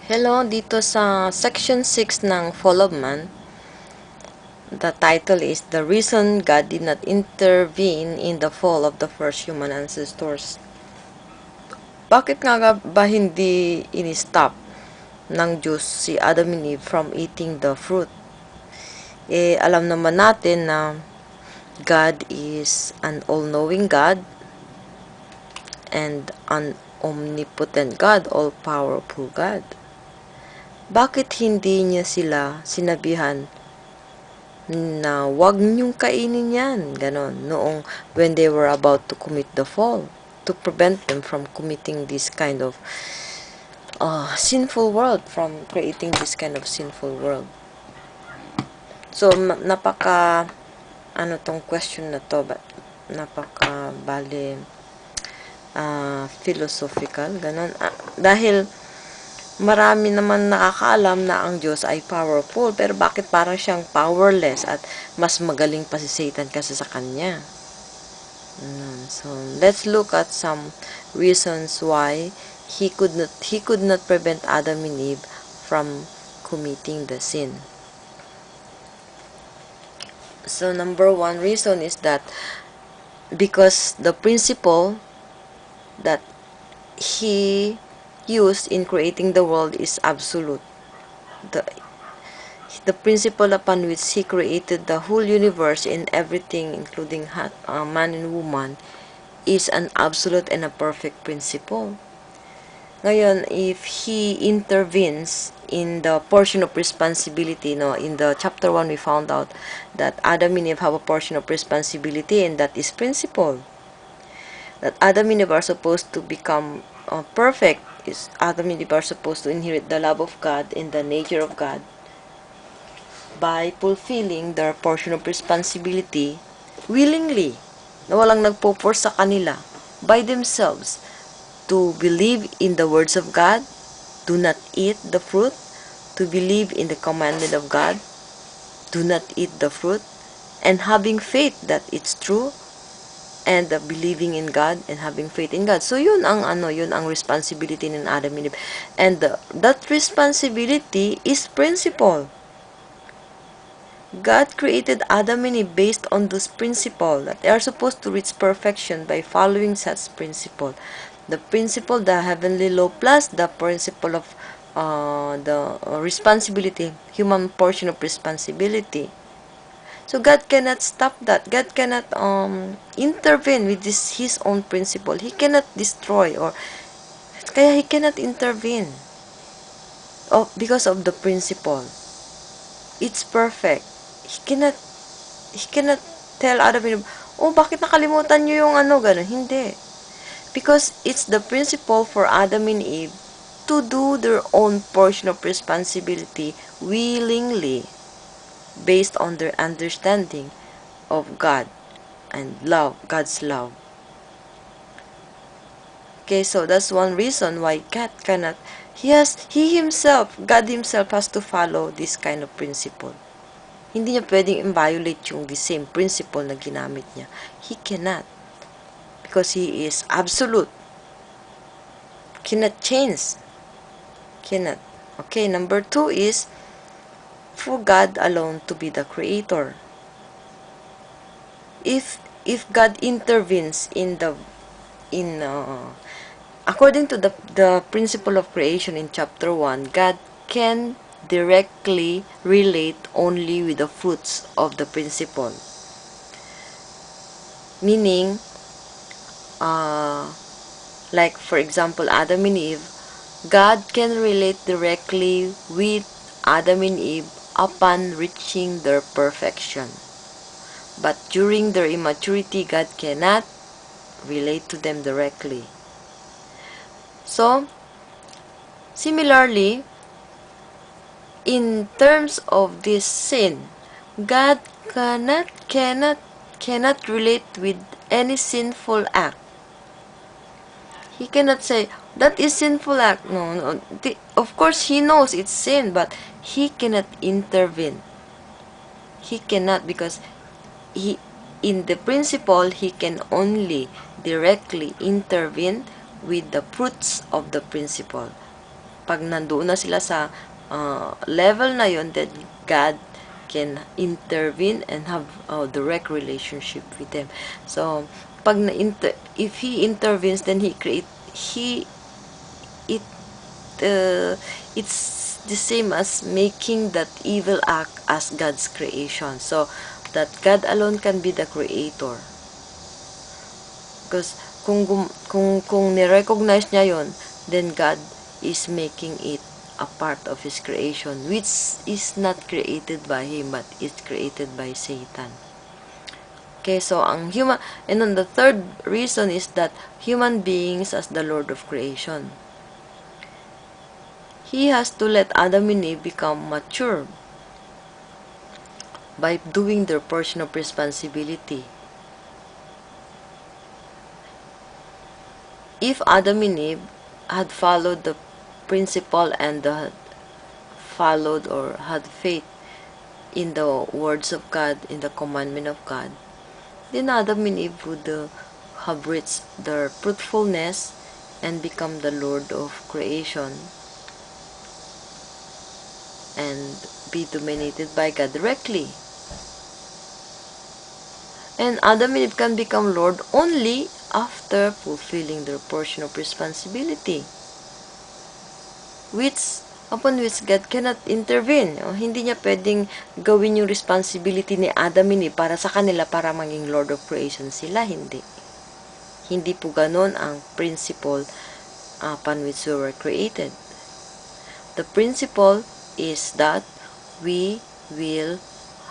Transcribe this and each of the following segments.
Hello, dito sa section 6 ng Fall of Man, the title is The Reason God Did Not Intervene in the Fall of the First Human Ancestors. Bakit nga ba hindi in-stop ng Diyos si Adam and Eve from eating the fruit? Alam naman natin na God is an all-knowing God and an omnipotent God, all-powerful God. Bakit hindi niya sila sinabihan na wag niyong kainin yan, ganon, noong when they were about to commit the fall, to prevent them from committing this kind of sinful world, from creating this kind of sinful world. So, tong question na to, napaka, philosophical, ganon. Dahil, marami naman nakakaalam na ang Diyos ay powerful, pero bakit parang siyang powerless at mas magaling pa si Satan kasi sa kanya? So, let's look at some reasons why he could not prevent Adam and Eve from committing the sin. So, number one reason is that because the principle that he used in creating the world is absolute. The principle upon which he created the whole universe and everything, including man and woman, is an absolute and a perfect principle. Ngayon, if he intervenes in the portion of responsibility, in the chapter 1, we found out that Adam and Eve have a portion of responsibility, and that is principle. That Adam and Eve are supposed to become perfect. Adam and Eve are supposed to inherit the love of God and the nature of God by fulfilling their portion of responsibility willingly, na walang nagpo-force sa kanila, by themselves, to believe in the words of God, do not eat the fruit, to believe in the commandment of God, do not eat the fruit, and having faith that it's true, and believing in God and having faith in God. So yun ang responsibility ng Adam and Eve. And that responsibility is principle. God created Adam and Eve based on this principle that they are supposed to reach perfection by following such principle. The principle, the heavenly law, plus the principle of the responsibility, human portion of responsibility. So God cannot stop that. God cannot intervene with his own principle. He cannot destroy, or kaya he cannot intervene because of the principle. It's perfect. He cannot tell Adam and Eve, oh, bakit nakalimutan nyo yung ganun. Hindi. Because it's the principle for Adam and Eve to do their own portion of responsibility willingly, based on their understanding of God and love, God's love. Okay, so that's one reason why God cannot, God himself has to follow this kind of principle. Hindi niya pwedeng inviolate yung the same principle na ginamit niya. He cannot. Because he is absolute. Cannot change. Cannot. Okay, number 2 is for God alone to be the creator. If God intervenes according to the principle of creation in chapter 1, God can directly relate only with the fruits of the principle. Meaning, like for example, Adam and Eve, God can relate directly with Adam and Eve upon reaching their perfection. But during their immaturity, God cannot relate to them directly. So, similarly, in terms of this sin, God cannot relate with any sinful act. He cannot say, that is sinful act. No. Of course, he knows it's sin, but he cannot intervene. He cannot, because in the principle, he can only directly intervene with the fruits of the principle. pag nandoon na sila sa level na yon, then God can intervene and have a direct relationship with them. So, if He intervenes, then it it's the same as making that evil act as God's creation. So, that God alone can be the creator. Because kung ni-recognize niya yon, then God is making it a part of His creation, which is not created by Him, but is created by Satan. Okay, so and then the third reason is that human beings as the Lord of creation. He has to let Adam and Eve become mature by doing their portion of responsibility. If Adam and Eve had followed the principle and had followed or had faith in the words of God, in the commandment of God, then Adam and Eve would have reached their fruitfulness and become the Lord of creation and be dominated by God directly. And Adam and Eve can become Lord only after fulfilling their portion of responsibility, upon which God cannot intervene. Hindi niya pwedeng gawin yung responsibility ni Adam and Eve para sa kanila para maging Lord of creation sila. Hindi. Hindi po ganon ang principle upon which we were created. The principle is that we will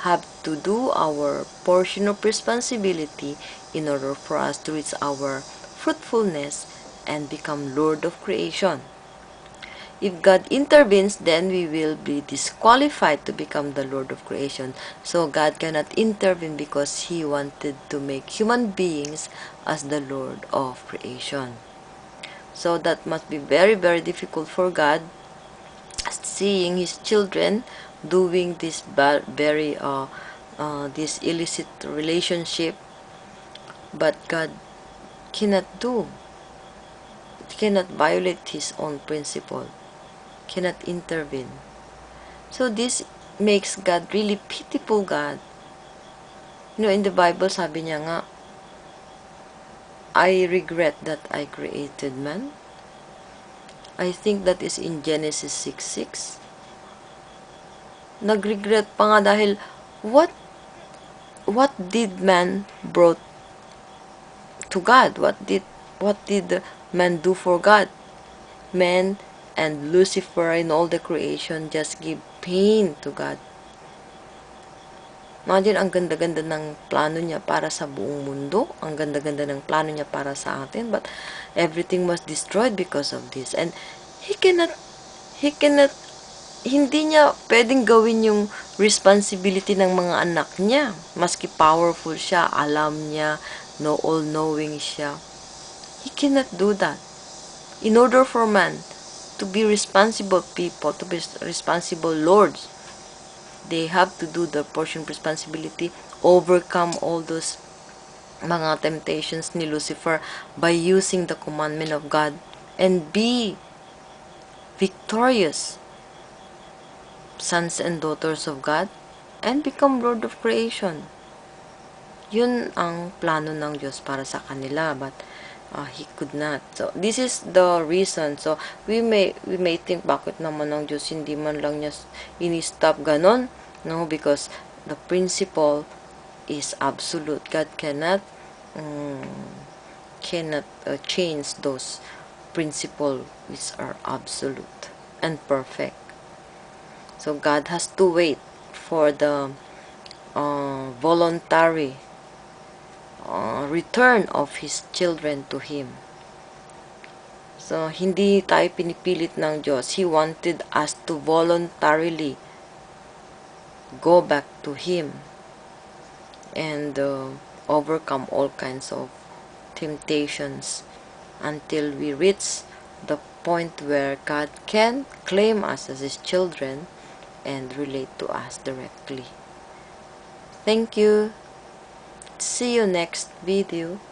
have to do our portion of responsibility in order for us to reach our fruitfulness and become Lord of creation. If God intervenes, then we will be disqualified to become the Lord of creation. So God cannot intervene because He wanted to make human beings as the Lord of creation. So that must be very, very difficult for God, seeing His children doing this this illicit relationship, but God cannot violate His own principle, cannot intervene. So this makes God really pitiful God. In the Bible, sabi niya nga, I regret that I created man. I think that is in Genesis 6:6. Nagregret pa nga dahil what did man brought to God? What did man do for God? Man and Lucifer and all the creation just give pain to God. Imagine, ang ganda-ganda ng plano niya para sa buong mundo. Ang ganda-ganda ng plano niya para sa atin. But everything was destroyed because of this. And He cannot, hindi niya pwedeng gawin yung responsibility ng mga anak niya. Maski powerful siya, alam niya, all-knowing siya. He cannot do that. In order for man to be responsible people, to be responsible lords, they have to do the portion of responsibility, overcome all those mga temptations ni Lucifer by using the commandment of God and be victorious sons and daughters of God and become Lord of creation. Yun ang plano ng Diyos para sa kanila, but He could not. So this is the reason. So we may think, bakit naman ng Diyos hindi man lang niya ini-stop ganon? No, because the principle is absolute. God cannot change those principles which are absolute and perfect. So God has to wait for the voluntary return of His children to Him. So, hindi tayo pinipilit ng Diyos. He wanted us to voluntarily go back to Him and overcome all kinds of temptations until we reach the point where God can claim us as His children and relate to us directly. Thank you. See you next video.